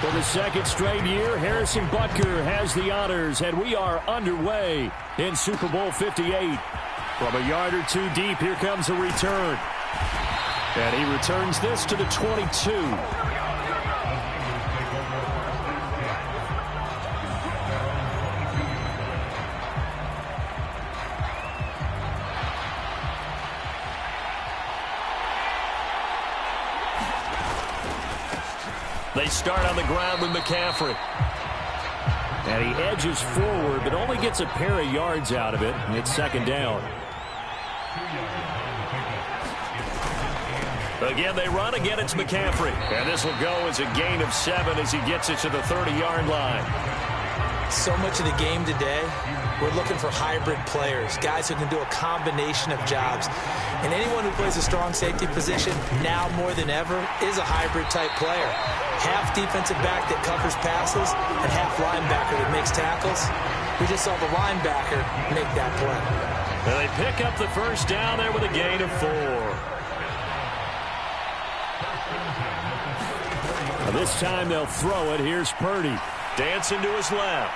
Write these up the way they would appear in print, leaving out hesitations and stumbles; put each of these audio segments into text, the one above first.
For the second straight year, Harrison Butker has the honors, and we are underway in Super Bowl 58. From a yard or two deep, here comes a return. And he returns this to the 22. They start on the ground with McCaffrey. And he edges forward, but only gets a pair of yards out of it. It's second down. Again, they run. Again, it's McCaffrey. And this will go as a gain of 7 as he gets it to the 30-yard line. So much of the game today, we're looking for hybrid players, guys who can do a combination of jobs. And anyone who plays a strong safety position, now more than ever, is a hybrid-type player. Half defensive back that covers passes and half linebacker that makes tackles. We just saw the linebacker make that play. And they pick up the first down there with a gain of 4. Now this time they'll throw it. Here's Purdy. Dancing to his left.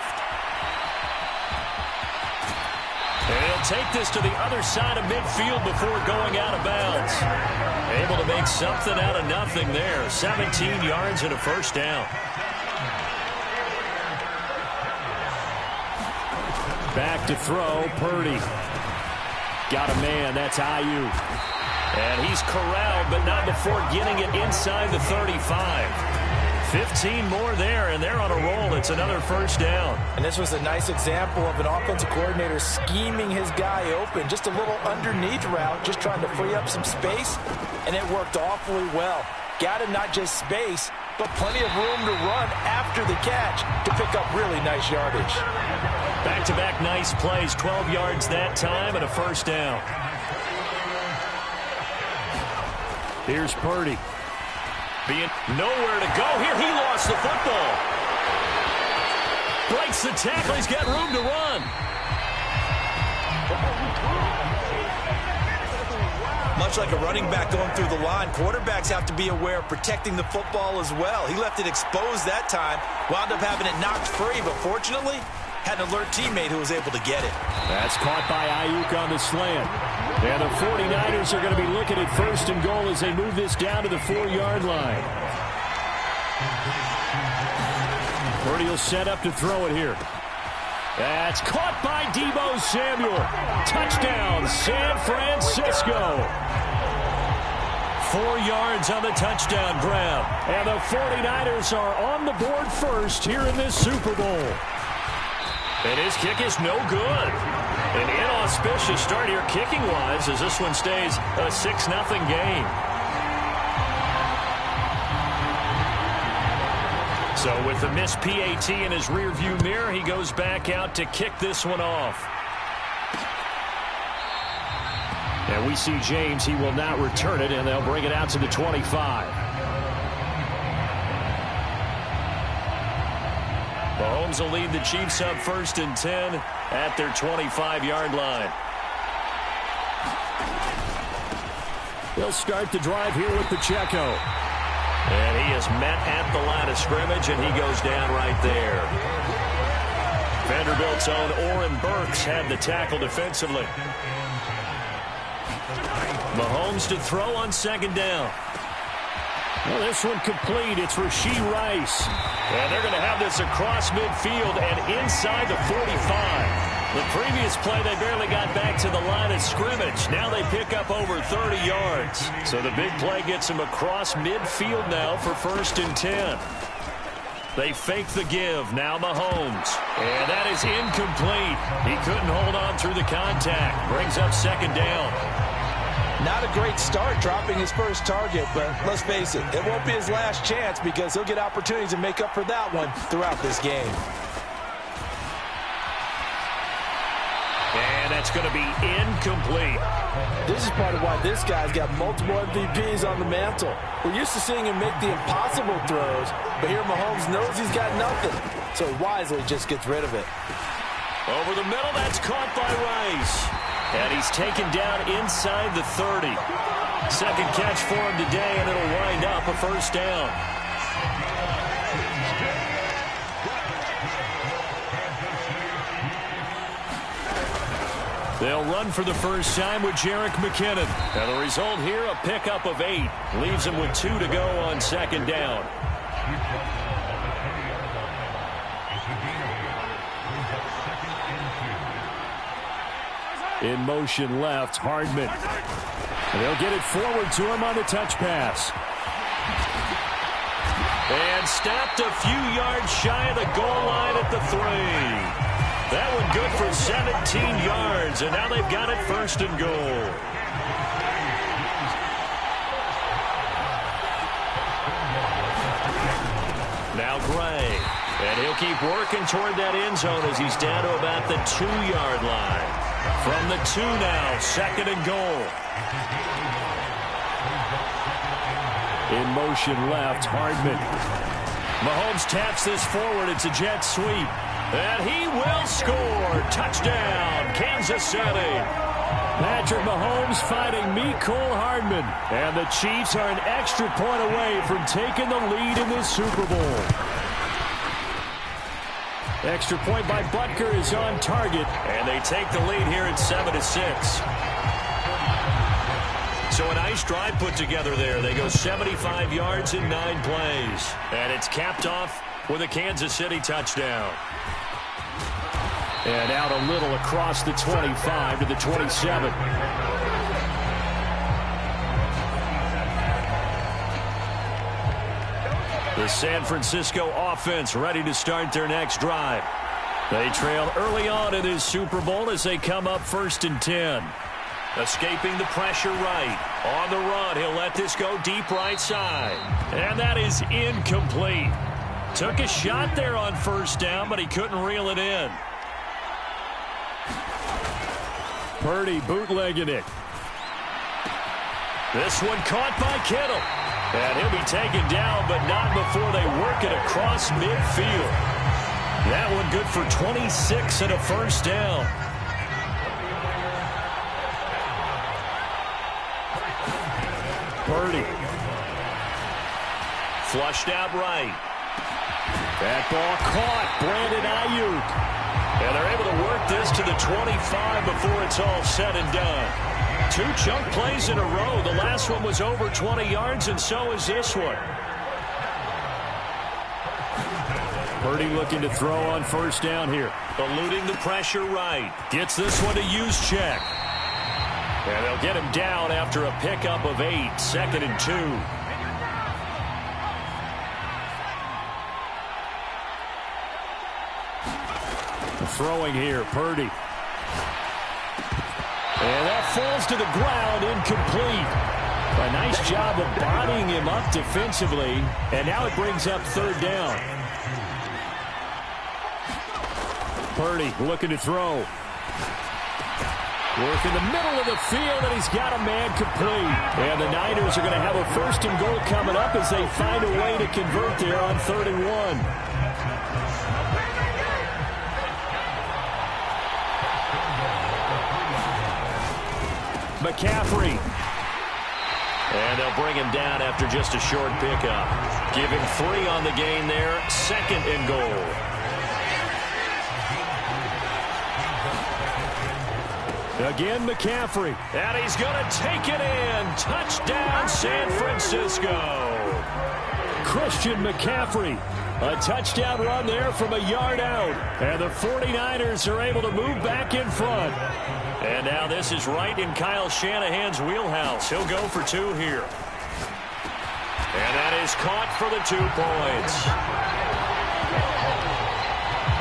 And he'll take this to the other side of midfield before going out of bounds. Able to make something out of nothing there. 17 yards and a first down. Back to throw, Purdy. Got a man, that's Ayuk. And he's corralled, but not before getting it inside the 35. 15 more there, and they're on a roll. It's another first down. And this was a nice example of an offensive coordinator scheming his guy open. Just a little underneath route, just trying to free up some space, and it worked awfully well. Got him not just space, but plenty of room to run after the catch to pick up really nice yardage. Back-to-back nice plays, 12 yards that time, and a first down. Here's Purdy. Being nowhere to go here. He lost the football. Breaks the tackle. He's got room to run. Much like a running back going through the line, quarterbacks have to be aware of protecting the football as well. He left it exposed that time. Wound up having it knocked free, but fortunately, had an alert teammate who was able to get it. That's caught by Ayuk on the slant. And the 49ers are going to be looking at first and goal as they move this down to the 4-yard line. Purdy will set up to throw it here. That's caught by Deebo Samuel. Touchdown, San Francisco. 4 yards on the touchdown grab. And the 49ers are on the board first here in this Super Bowl. And his kick is no good. An inauspicious start here kicking-wise as this one stays a 6-0 game. So with the missed PAT in his rearview mirror, he goes back out to kick this one off. And we see James. He will not return it, and they'll bring it out to the 25. Mahomes will lead the Chiefs up 1st and 10 at their 25-yard line. They'll start the drive here with Pacheco. And he is met at the line of scrimmage, and he goes down right there. Vanderbilt's own Oren Burks had the tackle defensively. Mahomes to throw on 2nd down. Well, this one complete. It's Rashee Rice. And they're going to have this across midfield and inside the 45. The previous play, they barely got back to the line of scrimmage. Now they pick up over 30 yards. So the big play gets them across midfield now for 1st and 10. They fake the give. Now Mahomes. And that is incomplete. He couldn't hold on through the contact. Brings up 2nd down. Not a great start dropping his first target, but let's face it, it won't be his last chance because he'll get opportunities to make up for that one throughout this game. And that's going to be incomplete. This is part of why this guy's got multiple MVPs on the mantle. We're used to seeing him make the impossible throws, but here Mahomes knows he's got nothing, so he wisely just gets rid of it. Over the middle, that's caught by Rice. And he's taken down inside the 30. Second catch for him today, and it'll wind up a 1st down. They'll run for the first time with Jerick McKinnon. And the result here, a pickup of 8. Leaves them with 2 to go on second down. In motion left, Hardman. They'll get it forward to him on the touch pass. And stopped a few yards shy of the goal line at the 3. That one good for 17 yards, and now they've got it first and goal. Now Gray, and he'll keep working toward that end zone as he's down to about the 2-yard line. From the 2 now, second and goal. In motion left, Hardman. Mahomes taps this forward. It's a jet sweep. And he will score. Touchdown, Kansas City. Patrick Mahomes fighting Mecole Hardman. And the Chiefs are an extra point away from taking the lead in this Super Bowl. Extra point by Butker is on target. And they take the lead here at 7-6. So a nice drive put together there. They go 75 yards in 9 plays. And it's capped off with a Kansas City touchdown. And out a little across the 25 to the 27. The San Francisco offense ready to start their next drive. They trail early on in this Super Bowl as they come up 1st and 10. Escaping the pressure right. On the run, he'll let this go deep right side. And that is incomplete. Took a shot there on 1st down, but he couldn't reel it in. Purdy bootlegging it. This one caught by Kittle. And he'll be taken down, but not before they work it across midfield. That one good for 26 and a 1st down. Purdy. Flushed out right. That ball caught. Brandon Ayuk. And they're able to work this to the 25 before it's all said and done. 2 chunk plays in a row. The last one was over 20 yards, and so is this one. Purdy looking to throw on 1st down here. Eluding the pressure right. Gets this one to Juszczyk. And they'll get him down after a pickup of 8. 2nd and 2. Throwing here, Purdy. And that falls to the ground, incomplete. A nice job of bodying him up defensively, and now it brings up 3rd down. Purdy looking to throw. Work in the middle of the field, and he's got a man complete. And the Niners are going to have a 1st and goal coming up as they find a way to convert there on 3rd and 1. McCaffrey. And they'll bring him down after just a short pickup. Give him 3 on the gain there. 2nd and goal. Again, McCaffrey. And he's going to take it in. Touchdown, San Francisco. Christian McCaffrey. A touchdown run there from a yard out. And the 49ers are able to move back in front. And now this is right in Kyle Shanahan's wheelhouse. He'll go for 2 here. And that is caught for the 2 points.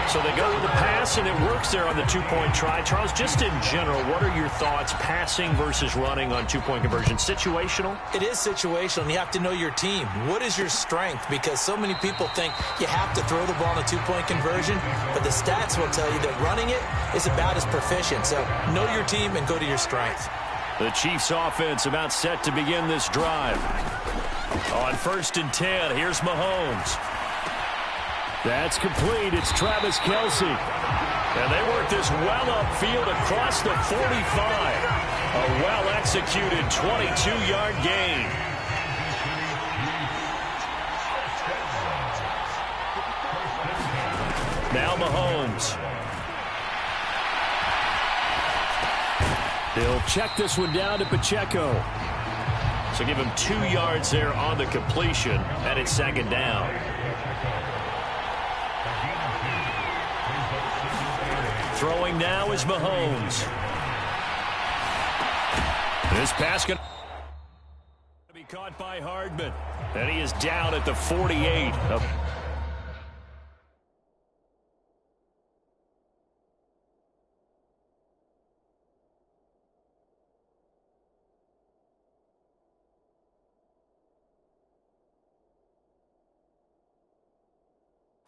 So they go with the pass, and it works there on the 2-point try. Charles, just in general, what are your thoughts passing versus running on 2-point conversion? Situational? It is situational, and you have to know your team. What is your strength? Because so many people think you have to throw the ball on a 2-point conversion, but the stats will tell you that running it is about as proficient. So know your team and go to your strength. The Chiefs offense about set to begin this drive. On 1st and 10, here's Mahomes. That's complete. It's Travis Kelce. And they work this well upfield across the 45. A well-executed 22-yard gain. Mahomes. He'll check this one down to Pacheco. So give him 2 yards there on the completion, and it's second down. Throwing now is Mahomes. This pass going to be caught by Hardman. And he is down at the 48.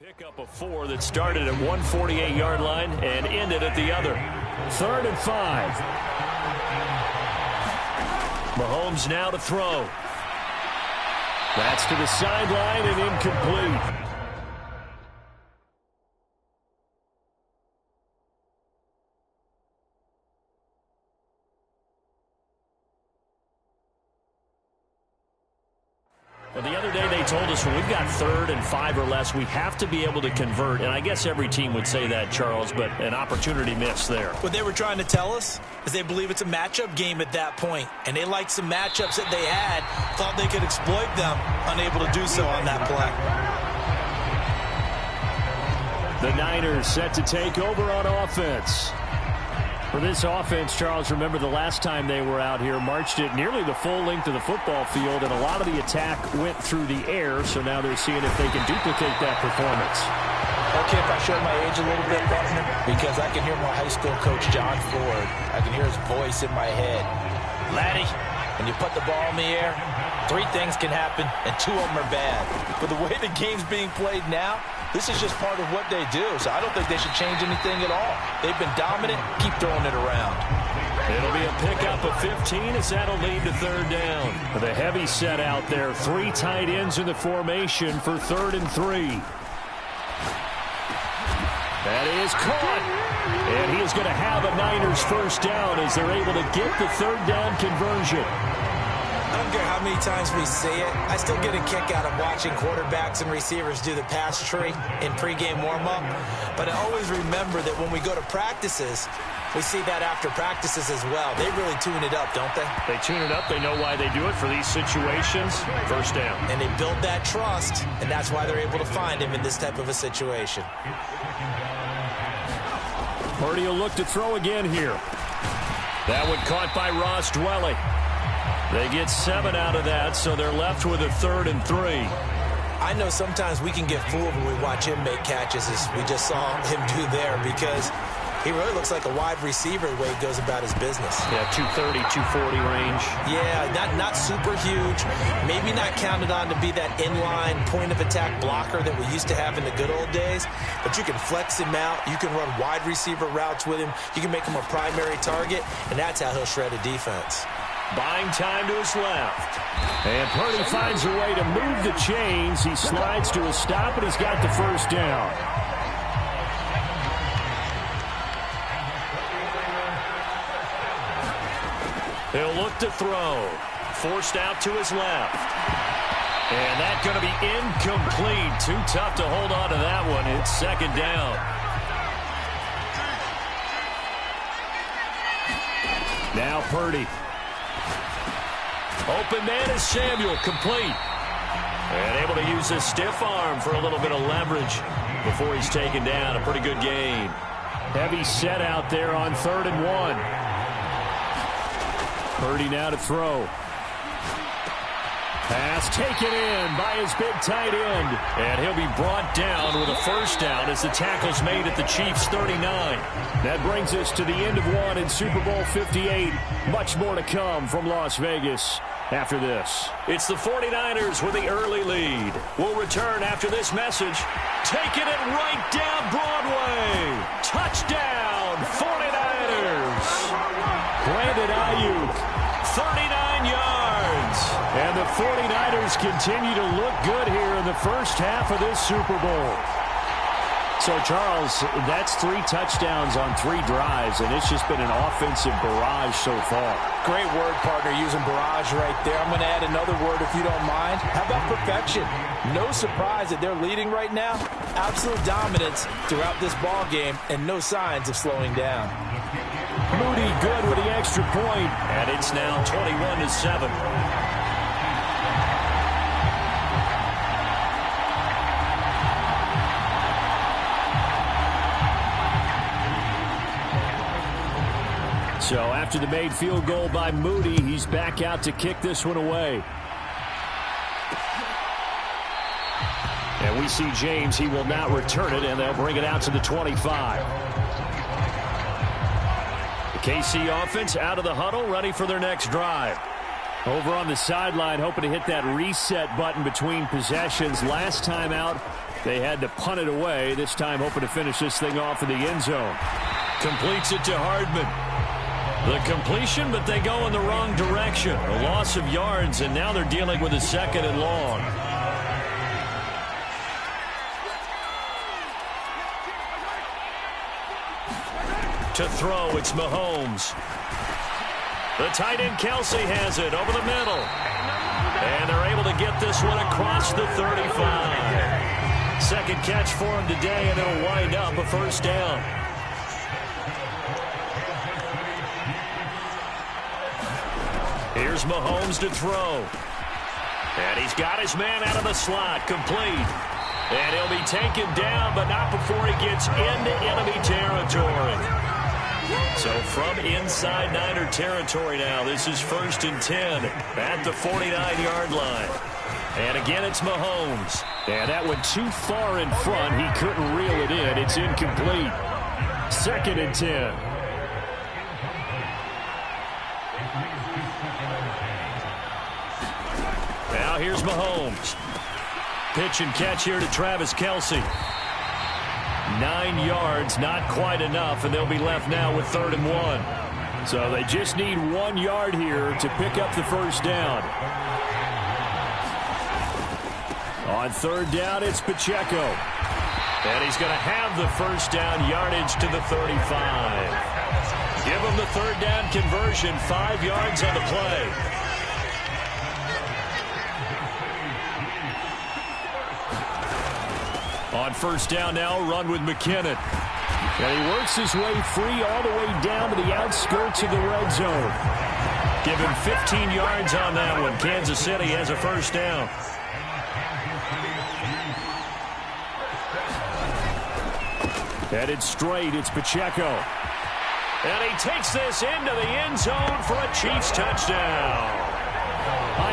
Pick up a 4 that started at 148-yard line and ended at the other. 3rd and 5. Mahomes now to throw. That's to the sideline and incomplete. Well, the other day they told us when we've got 3rd and 5 or less, we have to be able to convert. And I guess every team would say that, Charles, but an opportunity missed there. What they were trying to tell us is they believe it's a matchup game at that point. And they liked some matchups that they had, thought they could exploit them, unable to do so on that play. The Niners set to take over on offense. For this offense, Charles, remember the last time they were out here, marched it nearly the full length of the football field, and a lot of the attack went through the air, so now they're seeing if they can duplicate that performance. Okay, if I show my age a little bit, partner, because I can hear my high school coach, John Ford. I can hear his voice in my head. Laddie, when you put the ball in the air, 3 things can happen, and 2 of them are bad. But the way the game's being played now, this is just part of what they do, so I don't think they should change anything at all. They've been dominant. Keep throwing it around. It'll be a pickup of 15 as that'll lead to 3rd down. The heavy set out there. 3 tight ends in the formation for 3rd and 3. That is caught. And he is going to have a Niners first down as they're able to get the 3rd down conversion. I don't care how many times we see it. I still get a kick out of watching quarterbacks and receivers do the pass tree in pregame warm-up. But I always remember that when we go to practices, we see that after practices as well. They really tune it up, don't they? They tune it up. They know why they do it for these situations. First down. And they build that trust, and that's why they're able to find him in this type of a situation. Purdy will look to throw again here. That one caught by Ross Dwelly. They get 7 out of that, so they're left with a 3rd and 3. I know sometimes we can get fooled when we watch him make catches, as we just saw him do there, because he really looks like a wide receiver the way he goes about his business. Yeah, 230, 240 range. Yeah, not super huge. Maybe not counted on to be that inline point-of-attack blocker that we used to have in the good old days. But you can flex him out. You can run wide receiver routes with him. You can make him a primary target, and that's how he'll shred a defense. Buying time to his left. And Purdy finds a way to move the chains. He slides to a stop, and he's got the first down. He'll look to throw. Forced out to his left. And that's going to be incomplete. Too tough to hold on to that one. It's 2nd down. Now Purdy. Open man is Samuel, complete. And able to use his stiff arm for a little bit of leverage before he's taken down. A pretty good gain. Heavy set out there on 3rd and 1. Purdy now to throw. Pass taken in by his big tight end. And he'll be brought down with a first down as the tackle's made at the Chiefs' 39. That brings us to the end of 1 in Super Bowl 58. Much more to come from Las Vegas after this. It's the 49ers with the early lead. We'll return after this message. Taking it right down Broadway. Touchdown, 49ers. Brandon Ayuk, 39 yards. And the 49ers continue to look good here in the first half of this Super Bowl. So, Charles, that's 3 touchdowns on 3 drives, and it's just been an offensive barrage so far. Great word, partner, using barrage right there. I'm going to add another word if you don't mind. How about perfection? No surprise that they're leading right now. Absolute dominance throughout this ball game and no signs of slowing down. Moody good with the extra point, and it's now 21-7. So after the made field goal by Moody, he's back out to kick this one away. And we see James. He will not return it, and they'll bring it out to the 25. The KC offense out of the huddle, ready for their next drive. Over on the sideline, hoping to hit that reset button between possessions. Last time out, they had to punt it away. This time, hoping to finish this thing off in the end zone. Completes it to Hardman. The completion, but they go in the wrong direction. A loss of yards, and now they're dealing with a second and long. To throw, it's Mahomes. The tight end Kelsey has it over the middle. And they're able to get this one across the 35. Second catch for him today, and it'll wind up a first down. Here's Mahomes to throw. And he's got his man out of the slot, complete. And he'll be taken down, but not before he gets into enemy territory. So from inside Niner territory now, this is 1st and 10 at the 49-yard line. And again, it's Mahomes. And that went too far in front. He couldn't reel it in. It's incomplete. 2nd and 10. Now here's Mahomes. Pitch and catch here to Travis Kelsey. 9 yards, not quite enough, and they'll be left now with 3rd and 1. So they just need 1 yard here to pick up the first down. On 3rd down, it's Pacheco. And he's going to have the first down yardage to the 35. Give him the 3rd down conversion, 5 yards on the play. On 1st down now, run with McKinnon. And he works his way free all the way down to the outskirts of the red zone. Give him 15 yards on that one. Kansas City has a first down. Headed straight, it's Pacheco. And he takes this into the end zone for a Chiefs touchdown.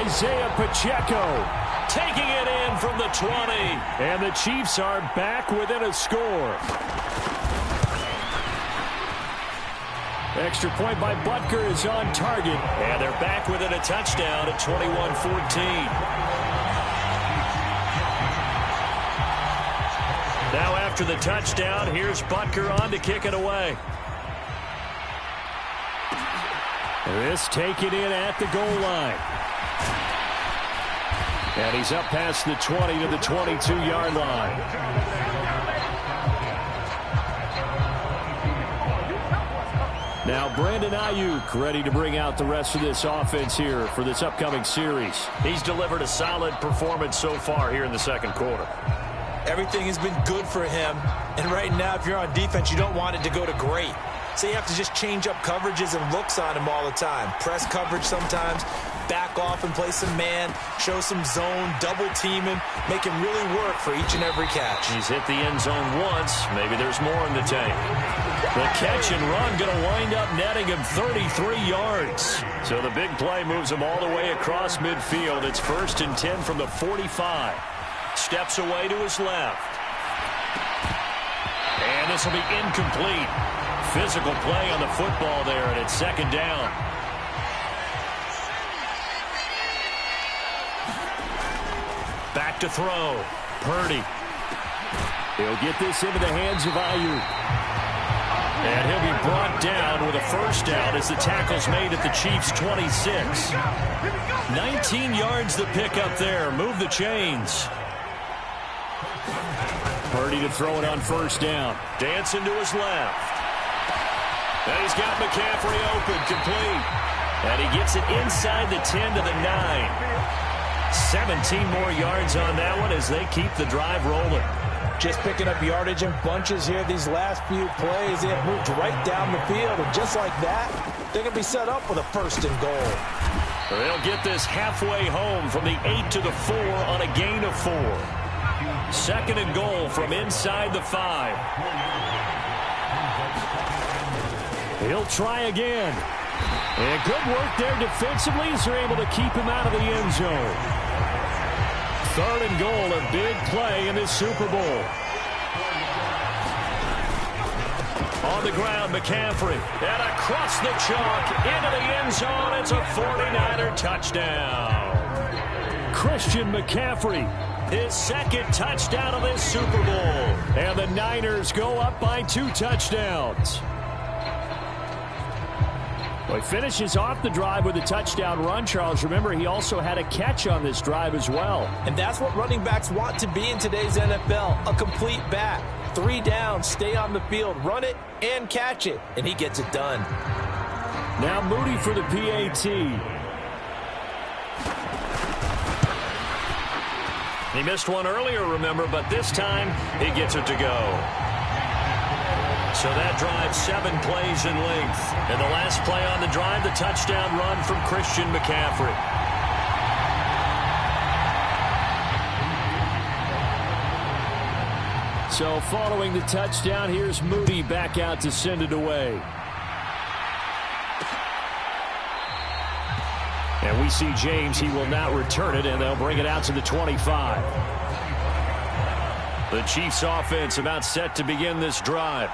Isaiah Pacheco taking it in from the 20. And the Chiefs are back within a score. Extra point by Butker is on target. And they're back within a touchdown at 21-14. Now after the touchdown, here's Butker on to kick it away. This taken in at the goal line. And he's up past the 20 to the 22-yard line. Now Brandon Ayuk ready to bring out the rest of this offense here for this upcoming series. He's delivered a solid performance so far here in the second quarter. Everything has been good for him. And right now, if you're on defense, you don't want it to go to great. So you have to just change up coverages and looks on him all the time. Press coverage sometimes, back off and play some man, show some zone, double team him, make him really work for each and every catch. He's hit the end zone once. Maybe there's more in the tank. The catch and run going to wind up netting him 33 yards. So the big play moves him all the way across midfield. It's 1st and 10 from the 45. Steps away to his left. And this will be incomplete. Physical play on the football there, and it's 2nd down. Back to throw. Purdy. He'll get this into the hands of Ayuk. And he'll be brought down with a first down as the tackle's made at the Chiefs' 26. 19 yards the pick up there. Move the chains. Purdy to throw it on 1st down. Dancing to his left. And he's got McCaffrey open, complete. And he gets it inside the 10 to the 9. 17 more yards on that one as they keep the drive rolling. Just picking up yardage in bunches here these last few plays. They have moved right down the field, and just like that, they're going to be set up with a 1st and goal. They'll get this halfway home from the 8 to the 4 on a gain of 4. 2nd and goal from inside the 5. He'll try again. And good work there defensively as they're able to keep him out of the end zone. 3rd and goal, a big play in this Super Bowl. On the ground, McCaffrey. And across the chalk, into the end zone. It's a 49er touchdown. Christian McCaffrey, his 2nd touchdown of this Super Bowl. And the Niners go up by 2 touchdowns. Well, he finishes off the drive with a touchdown run, Charles. Remember, he also had a catch on this drive as well. And that's what running backs want to be in today's NFL, a complete back. 3 down, stay on the field, run it, and catch it. And he gets it done. Now Moody for the PAT. He missed one earlier, remember, but this time he gets it to go. So that drive 7 plays in length. And the last play on the drive, the touchdown run from Christian McCaffrey. So following the touchdown, here's Moody back out to send it away. And we see James. He will not return it, and they'll bring it out to the 25. The Chiefs offense about set to begin this drive.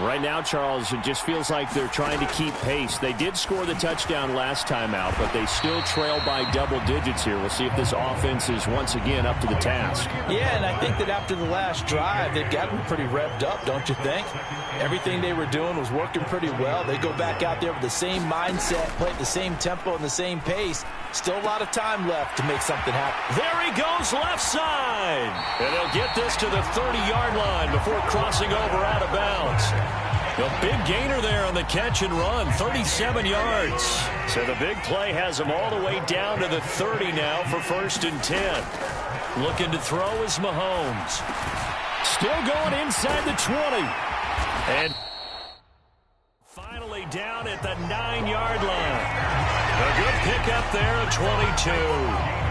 Right now, Charles, it just feels like they're trying to keep pace. They did score the touchdown last time out, but they still trail by double digits here. We'll see if this offense is once again up to the task. Yeah, and I think that after the last drive, they've gotten pretty revved up, don't you think? Everything they were doing was working pretty well. They go back out there with the same mindset, play at the same tempo and the same pace. Still a lot of time left to make something happen. There he goes left side. And he'll get this to the 30-yard line before crossing over out of bounds. A big gainer there on the catch and run, 37 yards. So the big play has him all the way down to the 30 now for 1st and 10. Looking to throw is Mahomes. Still going inside the 20. And finally down at the 9-yard line. A good pickup there at 22.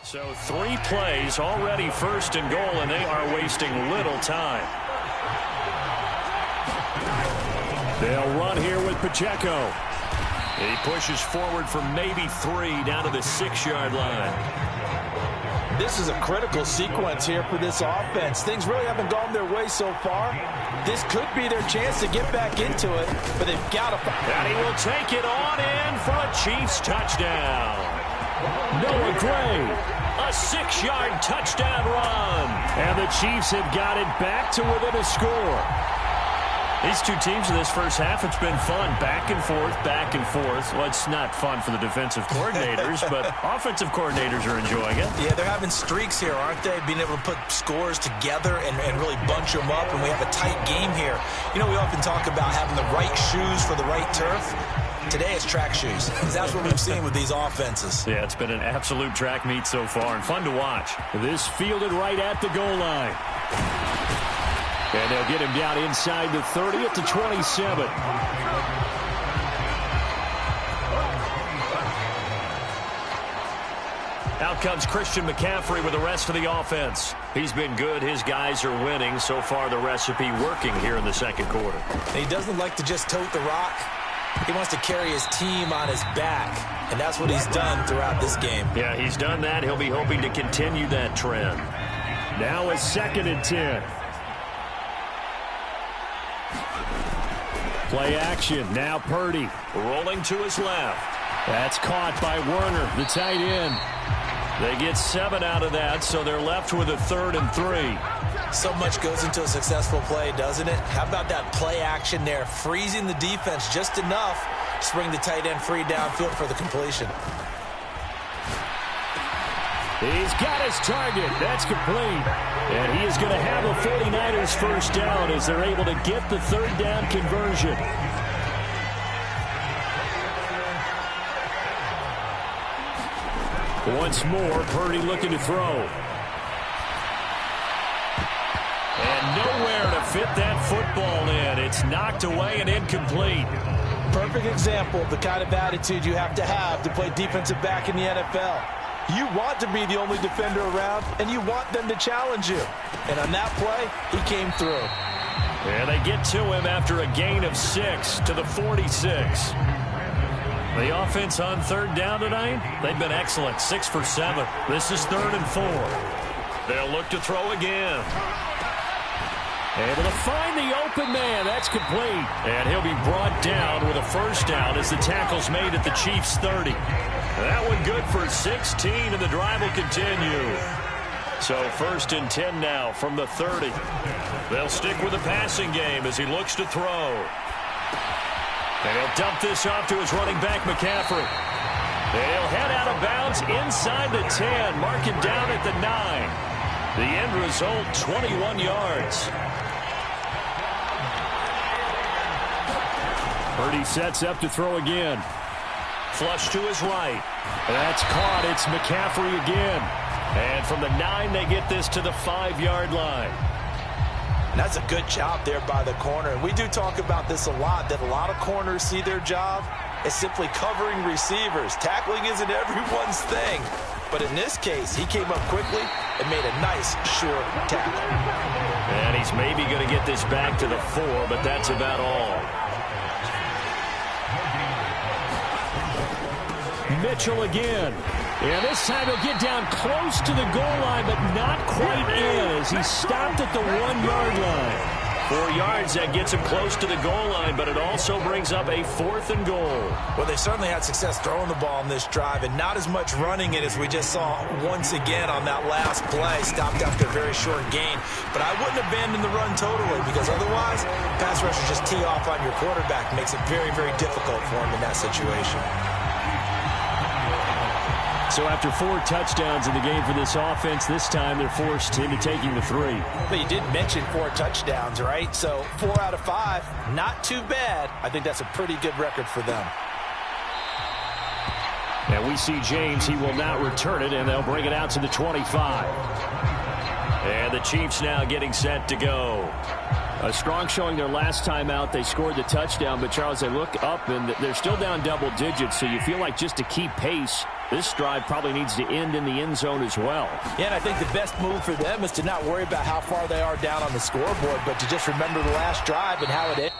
So 3 plays, already 1st and goal, and they are wasting little time. They'll run here with Pacheco. He pushes forward for maybe 3 down to the 6-yard line. This is a critical sequence here for this offense. Things really haven't gone their way so far. This could be their chance to get back into it, but they've got to. And he will take it on in for a Chiefs touchdown. Noah Gray, a 6-yard touchdown run. And the Chiefs have got it back to within a score. These two teams in this first half, it's been fun. Back and forth, back and forth. Well, it's not fun for the defensive coordinators, but offensive coordinators are enjoying it. Yeah, they're having streaks here, aren't they? Being able to put scores together and really bunch them up, and we have a tight game here. You know, we often talk about having the right shoes for the right turf. Today it's track shoes. That's what we've seen with these offenses. Yeah, it's been an absolute track meet so far and fun to watch. This fielded right at the goal line. And they'll get him down inside the 30 at the 27. Out comes Christian McCaffrey with the rest of the offense. He's been good. His guys are winning. So far, the recipe working here in the second quarter. He doesn't like to just tote the rock. He wants to carry his team on his back, and that's what he's done throughout this game. Yeah, he's done that. He'll be hoping to continue that trend. Now it's 2nd and 10. Play action. Now Purdy rolling to his left. That's caught by Werner, the tight end. They get 7 out of that, so they're left with a 3rd and 3. So much goes into a successful play, doesn't it? How about that play action there, freezing the defense just enough to bring the tight end free downfield for the completion. He's got his target. That's complete. And he is going to have a 49ers first down as they're able to get the 3rd down conversion. Once more, Purdy looking to throw. And nowhere to fit that football in. It's knocked away and incomplete. Perfect example of the kind of attitude you have to play defensive back in the NFL. You want to be the only defender around, and you want them to challenge you. And on that play, he came through. And they get to him after a gain of 6 to the 46. The offense on 3rd down tonight, they've been excellent, 6 for 7. This is 3rd and 4. They'll look to throw again. Able to find the open man. That's complete. And he'll be brought down with a first down as the tackle's made at the Chiefs' 30. That one good for 16, and the drive will continue. So 1st and 10 now from the 30. They'll stick with the passing game as he looks to throw. And he'll dump this off to his running back, McCaffrey. And he'll head out of bounds inside the 10, mark it down at the 9. The end result, 21 yards. Purdy sets up to throw again. Flush to his right. That's caught. It's McCaffrey again. And from the 9, they get this to the 5-yard line. And that's a good job there by the corner. And we do talk about this a lot, that a lot of corners see their job as simply covering receivers. Tackling isn't everyone's thing. But in this case, he came up quickly and made a nice, short tackle. And he's maybe going to get this back to the 4, but that's about all. Mitchell again. And this time he'll get down close to the goal line, but not quite in as he stopped at the 1-yard line. 4 yards, that gets him close to the goal line, but it also brings up a 4th and goal. Well, they certainly had success throwing the ball in this drive, and not as much running it as we just saw once again on that last play. Stopped after a very short gain. But I wouldn't abandon the run totally, because otherwise, pass rushers just tee off on your quarterback. Makes it very, very difficult for him in that situation. So after 4 touchdowns in the game for this offense, this time they're forced into taking the 3. But you did mention 4 touchdowns, right? So 4 out of 5, not too bad. I think that's a pretty good record for them. And we see James. He will not return it, and they'll bring it out to the 25. And the Chiefs now getting set to go. A strong showing their last time out. They scored the touchdown, but Charles, they look up, and they're still down double digits, so you feel like just to keep pace, this drive probably needs to end in the end zone as well. Yeah, and I think the best move for them is to not worry about how far they are down on the scoreboard, but to just remember the last drive and how it ended.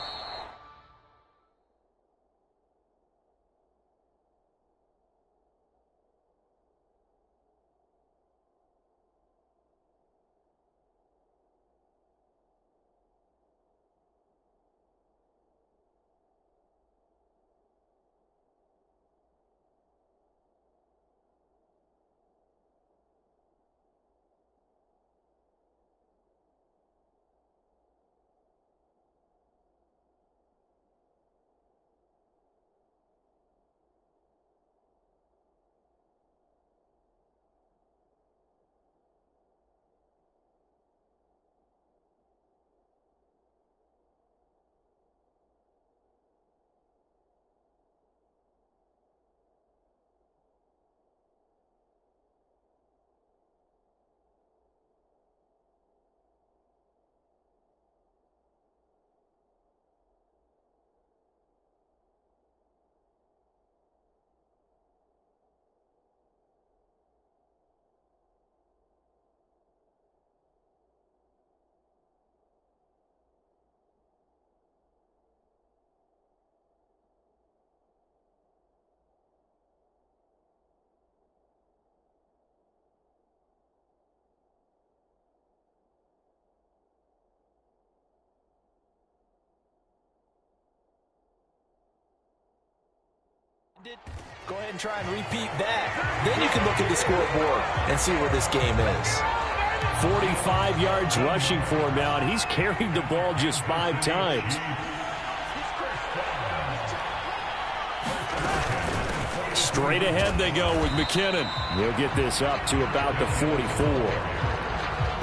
Go ahead and try and repeat that. Then you can look at the scoreboard and see where this game is. 45 yards rushing for him now, and he's carried the ball just 5 times. Straight ahead they go with McKinnon. He'll get this up to about the 44.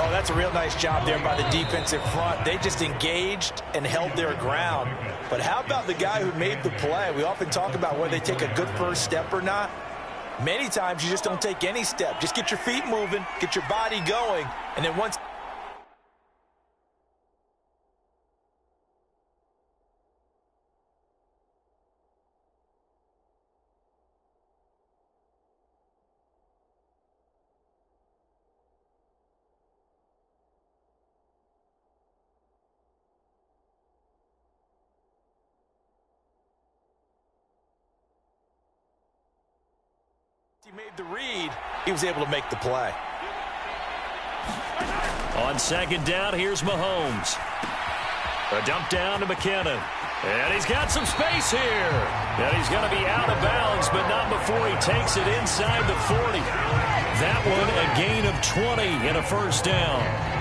Oh, that's a real nice job there by the defensive front. They just engaged and held their ground. But how about the guy who made the play? We often talk about whether they take a good first step or not. Many times you just don't take any step. Just get your feet moving, get your body going, and then once... he made the read, he was able to make the play. On second down, here's Mahomes. A dump down to McKinnon. And he's got some space here. And he's going to be out of bounds, but not before he takes it inside the 40. That one a gain of 20 and a first down.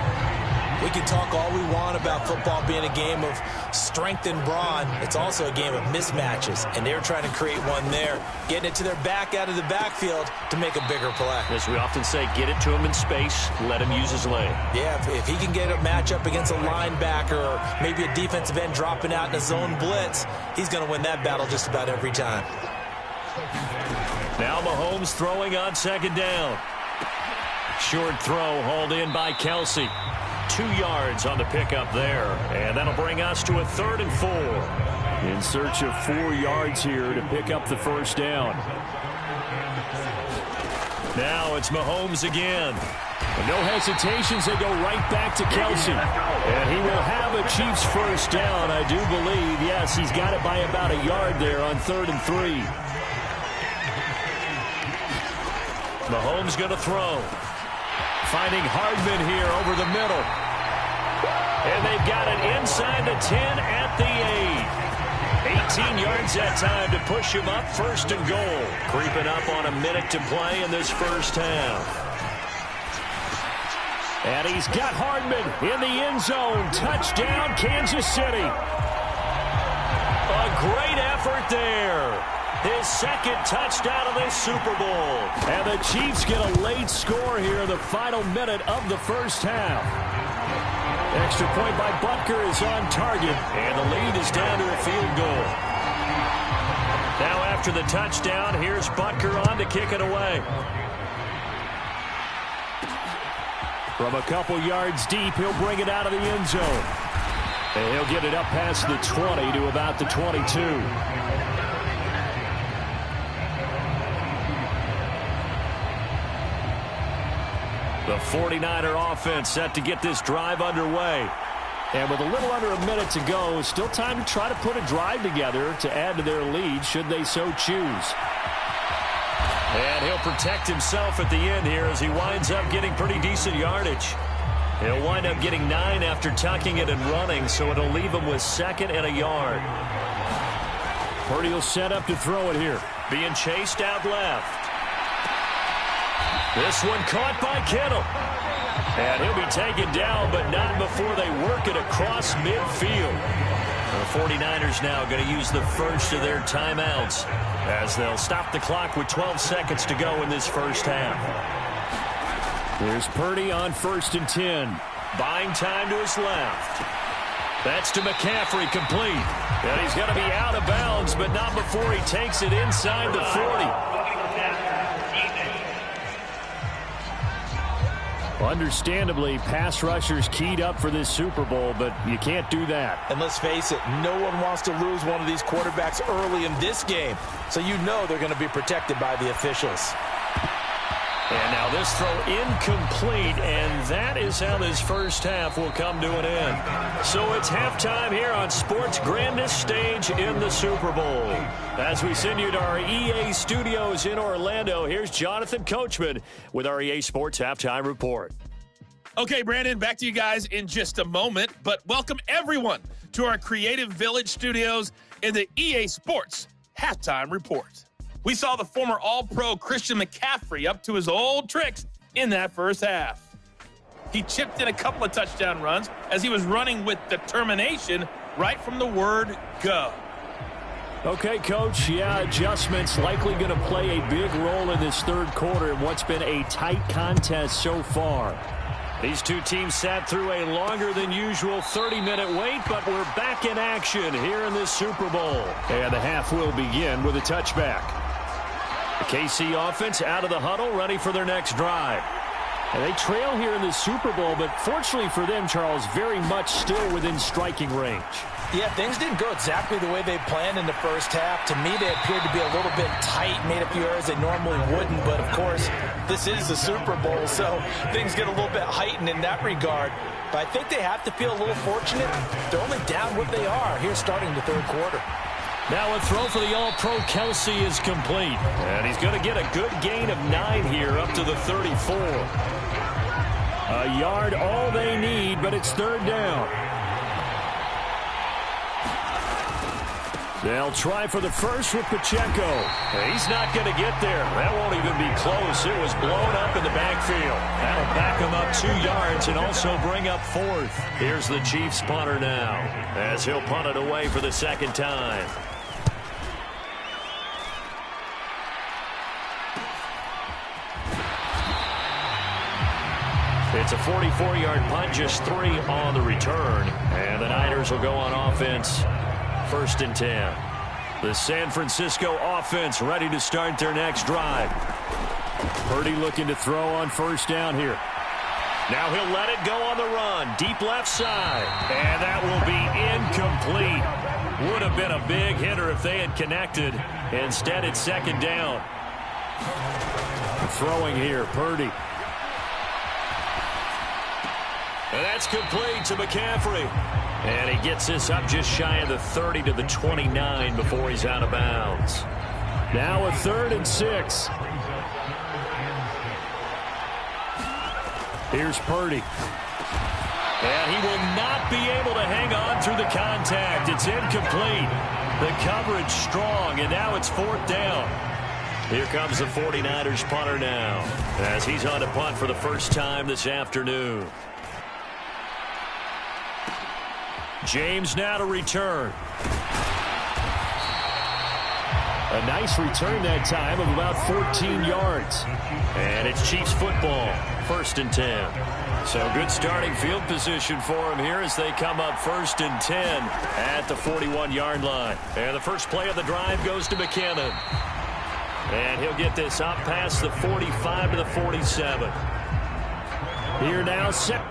We can talk all we want about football being a game of strength and brawn. It's also a game of mismatches, and they're trying to create one there, getting it to their back out of the backfield to make a bigger play. As we often say, get it to him in space, let him use his leg. Yeah, if he can get a matchup against a linebacker or maybe a defensive end dropping out in a zone blitz, he's going to win that battle just about every time. Now Mahomes throwing on second down. Short throw hauled in by Kelsey. 2 yards on the pickup there, and that'll bring us to a 3rd and 4. In search of 4 yards here to pick up the first down. Now it's Mahomes again. No hesitations, they go right back to Kelsey. And he will have a Chiefs first down, I do believe. Yes, he's got it by about a yard there on 3rd and 3. Mahomes going to throw. Finding Hardman here over the middle. And they've got it inside the 10 at the 8. 18 yards that time to push him up, 1st and goal. Creeping up on a minute to play in this first half. And he's got Hardman in the end zone. Touchdown, Kansas City. A great effort there. His 2nd touchdown of this Super Bowl. And the Chiefs get a late score here in the final minute of the first half. Extra point by Butker is on target, and the lead is down to a field goal. Now after the touchdown, here's Butker on to kick it away. From a couple yards deep, he'll bring it out of the end zone. And he'll get it up past the 20 to about the 22. The 49er offense set to get this drive underway. And with a little under a minute to go, still time to try to put a drive together to add to their lead should they so choose. And he'll protect himself at the end here as he winds up getting pretty decent yardage. He'll wind up getting 9 after tucking it and running, so it'll leave him with 2nd and a yard. Purdy will set up to throw it here. Being chased out left. This one caught by Kittle. And he'll be taken down, but not before they work it across midfield. The 49ers now going to use the first of their timeouts as they'll stop the clock with 12 seconds to go in this first half. Here's Purdy on 1st and 10. Buying time to his left. That's to McCaffrey, complete. And he's going to be out of bounds, but not before he takes it inside the 40. Understandably, pass rushers keyed up for this Super Bowl, but you can't do that. And let's face it, no one wants to lose one of these quarterbacks early in this game. So you know they're going to be protected by the officials. And now this throw incomplete, and that is how this first half will come to an end. So it's halftime here on sports' grandest stage in the Super Bowl. As we send you to our EA studios in Orlando, here's Jonathan Coachman with our EA Sports Halftime Report. Okay, Brandon, back to you guys in just a moment, but welcome everyone to our Creative Village studios in the EA Sports Halftime Report. We saw the former All-Pro Christian McCaffrey up to his old tricks in that first half. He chipped in a couple of touchdown runs as he was running with determination right from the word go. Okay, Coach, adjustments likely going to play a big role in this third quarter in what's been a tight contest so far. These two teams sat through a longer than usual 30-minute wait, but we're back in action here in this Super Bowl. And the half will begin with a touchback. The KC offense out of the huddle, ready for their next drive. And they trail here in the Super Bowl, but fortunately for them, Charles, very much still within striking range. Yeah, things didn't go exactly the way they planned in the first half. To me, they appeared to be a little bit tight, made a few errors they normally wouldn't. But, of course, this is the Super Bowl, so things get a little bit heightened in that regard. But I think they have to feel a little fortunate. They're only down what they are here starting the third quarter. Now a throw for the All-Pro Kelsey is complete. And he's going to get a good gain of 9 here up to the 34. A yard all they need, but it's third down. They'll try for the first with Pacheco. He's not going to get there. That won't even be close. It was blown up in the backfield. That'll back him up 2 yards and also bring up fourth. Here's the Chiefs punter now as he'll punt it away for the second time. It's a 44-yard punt, just 3 on the return. And the Niners will go on offense. First and 10. The San Francisco offense ready to start their next drive. Purdy looking to throw on first down here. Now he'll let it go on the run. Deep left side. And that will be incomplete. Would have been a big hitter if they had connected. Instead, it's second down. Throwing here, Purdy. And that's complete to McCaffrey. And he gets this up just shy of the 30 to the 29 before he's out of bounds. Now a 3rd and 6. Here's Purdy. And he will not be able to hang on through the contact. It's incomplete. The coverage strong, and now it's 4th down. Here comes the 49ers punter now as he's on to punt for the first time this afternoon. James now to return. A nice return that time of about 14 yards. And it's Chiefs football, 1st and 10. So good starting field position for him here as they come up 1st and 10 at the 41-yard line. And the first play of the drive goes to McKinnon. And he'll get this up past the 45 to the 47. Here now, set.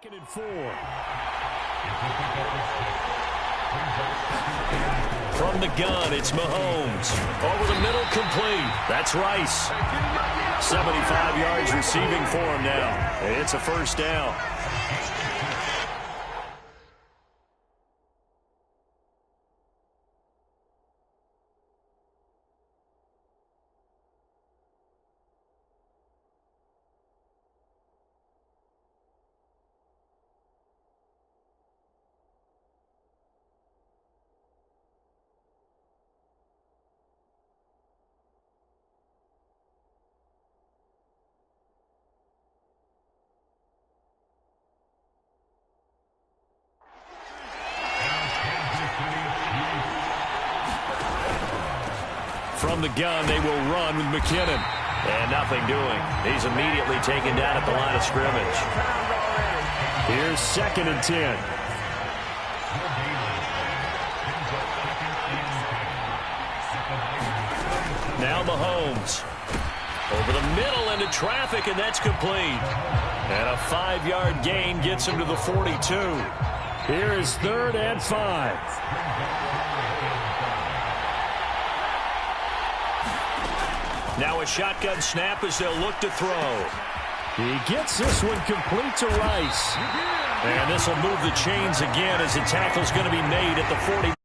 2nd and 4. From the gun, it's Mahomes. Over the middle, complete. That's Rice. 75 yards receiving for him now. It's a first down. From the gun, they will run with McKinnon. And nothing doing. He's immediately taken down at the line of scrimmage. Here's 2nd and 10. Now Mahomes. Over the middle into traffic, and that's complete. And a 5-yard gain gets him to the 42. Here is 3rd and 5. Now a shotgun snap as they'll look to throw. He gets this one complete to Rice. And this will move the chains again as the tackle's going to be made at the 40.